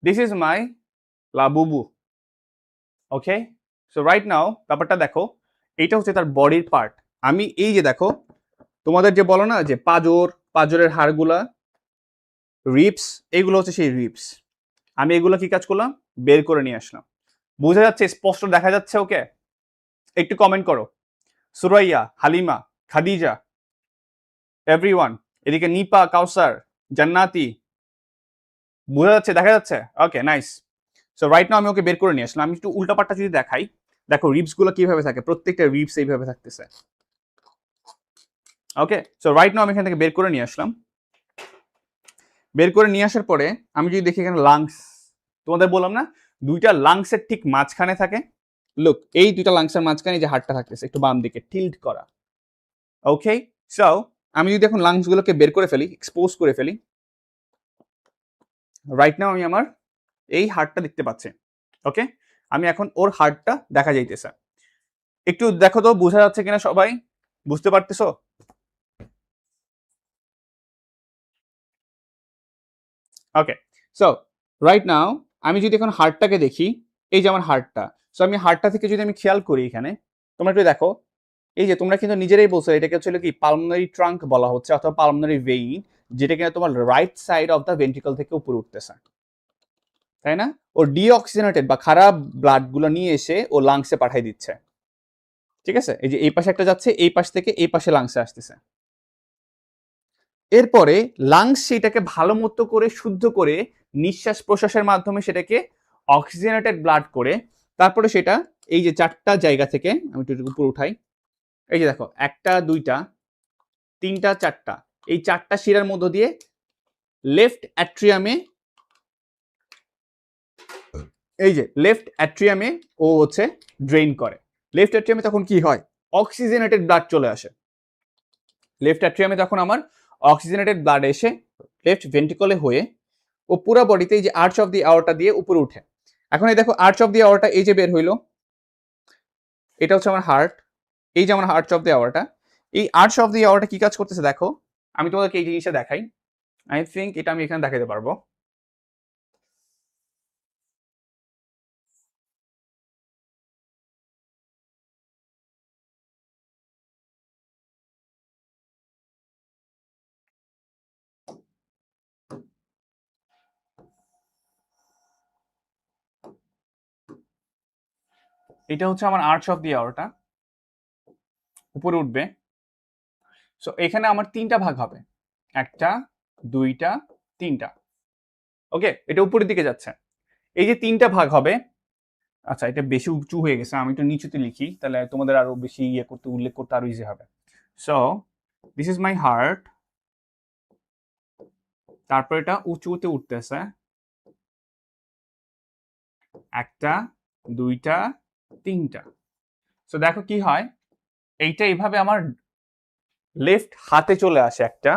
This is my Labubu. Okay, so right now ব্যাপারটা দেখো, এইটা হচ্ছে তার বডির পার্ট। আমি এই যে দেখো, তোমাদের যে বলো না যে পাজরের হাড়গুলা, রিপস, এগুলো হচ্ছে সেই রিপস। আমি এগুলো কি কাজ করলাম, বের করে নিয়ে আসলাম। বোঝা যাচ্ছে, স্পষ্ট দেখা যাচ্ছে? ওকে, একটু কমেন্ট করো। সুরাইয়া, হালিমা, খাদিজা, এভরিওয়ান, এদিকে নিপা, কাউসার, জান্নাতি, বোঝা যাচ্ছে, দেখা যাচ্ছে? ওকে, নাইস। সো রাইট নাও আমি ওকে বের করে নিয়ে আসলাম। আমি একটু উল্টাপাট্টা যদি দেখাই, দেখো রিপস গুলো কিভাবে থাকে, প্রত্যেকটা রিপস এইভাবে থাকতেছে। ওকে, সো রাইট নাও আমি এখান থেকে বের করে নিয়ে আসলাম। বের করে নিয়ে আসার পরে আমি যদি দেখি এখানে লাংস, তোমাদের বললাম না দুইটা লাংসের ঠিক মাঝখানে থাকে। লুক, এই দুইটা লাংসের মাঝখানে যে হাড়টা থাকতেছে একটু বাম দিকে টিল্ট করা। ওকে, সো আমি যদি এখন লাংস গুলোকে বের করে ফেলি, এক্সপোজ করে ফেলি, রাইট নাও আমি আমার এই হাড়টা দেখতে পাচ্ছি। ওকে, আমি এখন ওর হাড়টা দেখা যাইতেছে। একটু দেখো তো বোঝা যাচ্ছে কিনা, সবাই বুঝতে পারতেছো? ওকে, সো রাইট নাও আমি যদি এখন হার্টটাকে দেখি, এই যে আমার হার্টটা, সো আমি হার্টটা থেকে যদি আমি খেয়াল করি এখানে, তোমরা একটু দেখো, এই যে তোমরা কিন্তু নিজেরাই বলছো এটাকে হচ্ছে কি পালমোনারি ট্রাঙ্ক বলা হচ্ছে, অথবা পালমোনারি ভেইন, যেটা কিনা তোমার right side of the ventricle থেকে উপরে উঠতেছে, তাই না? ও ডিঅক্সিজেনেটেড বা খারাপ ব্লাড গুলো নিয়ে এসে ও লাংসে পাঠাই দিচ্ছে। ঠিক আছে, এই যে এই পাশে একটা যাচ্ছে, এই পাশ থেকে এই পাশে লাংসে আসতেছে। এরপরে লাংস সেটাকে ভালো মতো করে শুদ্ধ করে নিঃশ্বাস প্রশ্বাসের মাধ্যমে সেটাকে অক্সিজেনেটেড ব্লাড করে, তারপরে সেটা এই যে চারটা জায়গা থেকে আমি একটু উপরে উঠাই, এই যে দেখো, একটা, দুইটা, তিনটা, চারটা, এই চারটা শিরার মধ্য দিয়ে লেফট অ্যাট্রিয়ামে, এই যে লেফট অ্যাট্রিয়ামে ও হচ্ছে ড্রেন করে। লেফট অ্যাট্রিয়ামে তখন কি হয়, অক্সিজেনেটেড ব্লাড চলে আসে। লেফট অ্যাট্রিয়ামে তখন আমার অক্সিজেনেটেড ব্লাড এসে লেফট ভেন্ট্রিকলে হয়ে ও পুরো বডিতে এই যে আর্চ অফ দি আওয়ারটা দিয়ে উপরে উঠে। এখন এই দেখো আর্চ অফ দি আওয়ারটা এই যে বের হইলো, এটা হচ্ছে আমার হার্ট। এই যে আমার আর্চ অফ দি আওয়ারটা, এই আর্চ অফ দি আওয়ারটা কি কাজ করতেছে দেখো, আমি তোমাদেরকে এই জিনিসটা দেখাই। আই থিঙ্ক এটা আমি এখানে দেখাতে পারবো। এটা হচ্ছে আমার আর্চ অফ দি আওয়ারটা, উপরে উঠবে। সো এখানে আমার তিনটা ভাগ হবে, একটা, দুইটা, তিনটা। ওকে, এটা উপরের দিকে যাচ্ছে, এই যে তিনটা ভাগ হবে। আচ্ছা, এটা বেশি উঁচু হয়ে গেছে, আমি একটু নিচুতে লিখি, তাহলে তোমাদের আরো বেশি ইয়ে করতে, উল্লেখ করতে আরো ইজি হবে। So this is my heart, তারপর এটা উঁচুতে উঠতেছে, একটা, দুইটা, তিনটা। সো দেখো কি হয়, এইটা এইভাবে আমার লেফট হাতে চলে আসে একটা,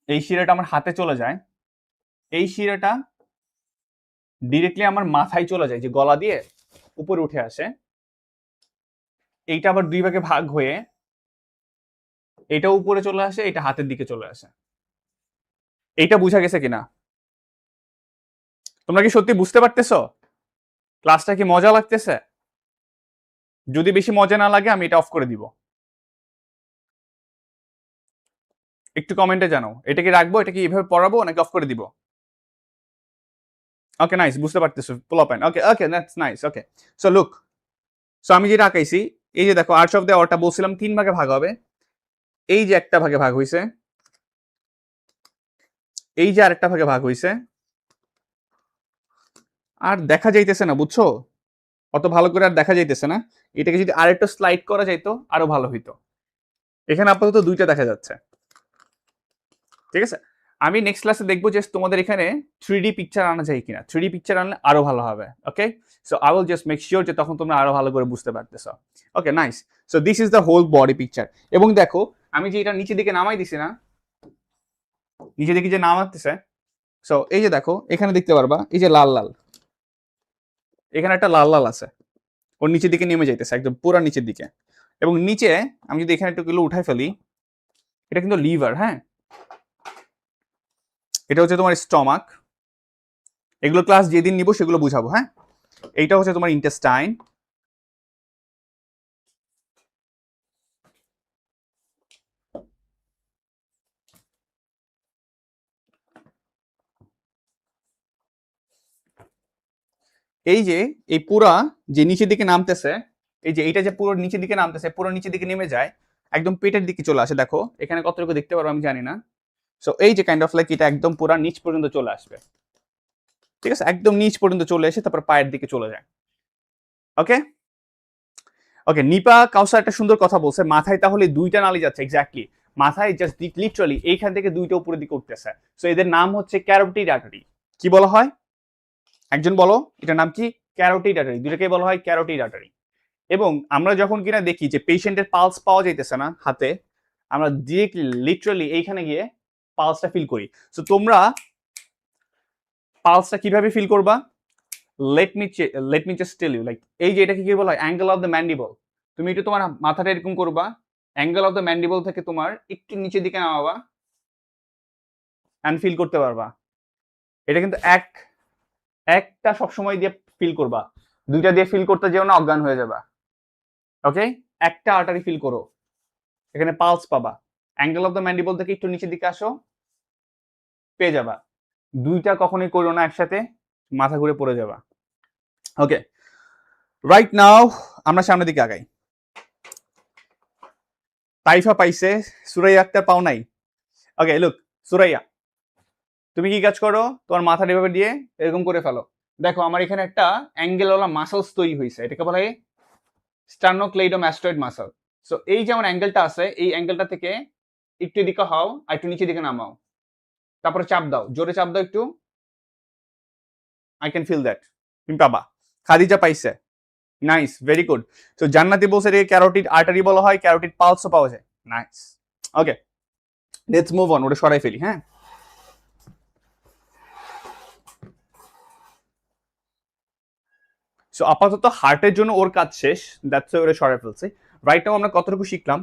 এই শিরাটা আমার হাতে চলে যায়, এই শিরাটা ডিরেক্টলি আমার মাথায় চলে যায়, যে গলা দিয়ে উপরে উঠে আসে। এইটা আবার দুই ভাগে ভাগ হয়ে এটা উপরে চলে আসে, এটা হাতের দিকে চলে আসে। এইটা বুঝা গেছে কিনা? তোমরা কি সত্যি বুঝতে পারতেছো? ক্লাসটা কি মজা লাগতেছে? যদি বেশি মজা না লাগে আমি এটা অফ করে দিব। একটু কমেন্টে জানাও, এটা কি রাখবো, এটা কি এভাবে পড়াবো নাকি অফ করে দিব? ওকে, নাইস, বুঝতে পারতেছো পোলাপাইন। Okay okay, that's nice. Okay, so look, so আমি যেটা আঁকাইছি, এই যে দেখো আর্চ অফ দ্য আওয়ারটা বলছিলাম তিন ভাগে ভাগ হবে, এই যে একটা ভাগে ভাগ হইছে, এই যে আরেকটা ভাগে ভাগ হইছে, আর দেখা যাইতেছে না, বুঝছো? অত ভালো করে আর দেখা যাইতেছে না। এটাকে যদি আরেকটু স্লাইড করা যাইতো আরো ভালো হইতো। এখানে আপাতত দুইটা দেখা যাচ্ছে। ঠিক আছে, আমি নেক্সট ক্লাসে দেখবো যে তোমাদের এখানে 3D পিকচার আনা যায় কিনা। 3D পিকচার আনলে আরো ভালো হবে। Okay, so I will just make sure যে তখন তোমরা আরো ভালো করে বুঝতে পারতেছো। Okay, nice. So this is the whole body picture. এবং দেখো আমি যে এটা নিচের দিকে নামাই দিছি না, নিচের দিকে যে নামাতেছে, সো এই যে দেখো এখানে দেখতে পারবা এই যে লাল লাল, এখানে একটা লাল লাল আছে, ওর নিচের দিকে নেমে যাইতেছে একদম পুরো নিচের দিকে। এবং নিচে আমি যদি এখানে একটু উঠাই ফেলি, এটা কিন্তু লিভার, হ্যাঁ, এটা হচ্ছে তোমার স্টমাক, এগুলো ক্লাস যেদিন নিব সেগুলো বুঝাবো। হ্যাঁ, এইটা হচ্ছে তোমার ইন্টেস্টাইন। এই যে এই পুরা যে নিচের দিকে নামতেছে, এই যে এইটা যে পুরো নিচের দিকে নামতেছে, পুরো নিচের দিকে নেমে যায়, একদম পেটের দিকে চলে আসে। দেখো এখানে কতটুকু দেখতে পারো আমি জানি না। সো এই যে কাইন্ড অফ লাইক এটা একদম পুরা নিচ পর্যন্ত চলে আসবে। ঠিক আছে, একদম নিচ পর্যন্ত চলে এসে তারপর পায়ের দিকে চলে যায়। ওকে ওকে, নিপা কাউসার একটা সুন্দর কথা বলছে, মাথায় তাহলে দুইটা নালী যাচ্ছে। এক্স্যাক্টলি, মাথায় জাস্ট লিটারালি এইখান থেকে দুইটা উপরের দিকে উঠতেছে। সো এদের নাম হচ্ছে ক্যারোটিড আর্টারি। কি বলা হয় একজন বলো, এটার নাম কি? Carotid artery. দুইটাকে বলা হয় ক্যারোটিড আর্টারি। এবং আমরা যখন কিনা দেখি যে পেশেন্টের পালস পাওয়া যাইতেছে না হাতে, আমরা ডিরেক্টলি লিটারালি এইখানে গিয়ে পালসটা ফিল করি। সো তোমরা পালসটা কিভাবে ফিল করবা? Let me just tell you, like এই যে এটাকে কি বলা হয়? Angle of the mandible. তুমি একটু তোমার মাথাটা এরকম করবা, অ্যাঙ্গেল অফ দ্য ম্যান্ডিবল থেকে তোমার একটু নিচের দিকে নামাবা অ্যান্ড ফিল করতে পারবা। এটা কিন্তু একটা সবসময় দিয়ে ফিল করবা, দুইটা দিয়ে ফিল করতে যেও না, অজ্ঞান হয়ে যাবা। ওকে, একটা আর্টারি ফিল করো, এখানে পালস পাবা। অ্যাঙ্গেল অফ দ্য ম্যান্ডিবল থেকে একটু নিচের দিকে আসো, পেয়ে যাবা। দুইটা কখনোই করো না একসাথে, মাথা ঘুরে পড়ে যাবা। ওকে, রাইট নাও আমরা সামনের দিকে আগাই। তাইফা পাইছে, সুরাইয়া আক্তার পাও নাই। ওকে লুক, সুরাইয়া তুমি কি কাজ করো? তোমার মাথাটা এভাবে দিয়ে এরকম করে ফেলো। দেখো আমার এখানে একটা অ্যাঙ্গেলওয়ালা মাসলস তৈরি হয়েছে, এটাকে বলা হয় স্টার্নোক্লেইডোমাস্টয়েড মাসল। সো এই যে আমার অ্যাঙ্গেলটা আছে, এই অ্যাঙ্গেলটা থেকে একটু এদিকে হও আর একটু নিচের দিকে নামাও, তারপরে চাপ দাও, জোরে চাপ দাও একটু। I can feel that. তুমি পাবা। খাদিজা পাইছে, নাইস, ভেরি গুড। সো জান্নাতি বলছে এটাকে ক্যারোটিড আর্টারি বলা হয়, ক্যারোটিড পালসও পাওয়া যায়। Nice. Okay, let's move on, ওটা সরাই ফেলি। হ্যাঁ, সো আপাতত হার্টের জন্য ওর কাজ শেষ, দ্যাটস ওরে সরাই ফেলছে। রাইট নাও আমরা কতটুকু শিখলাম?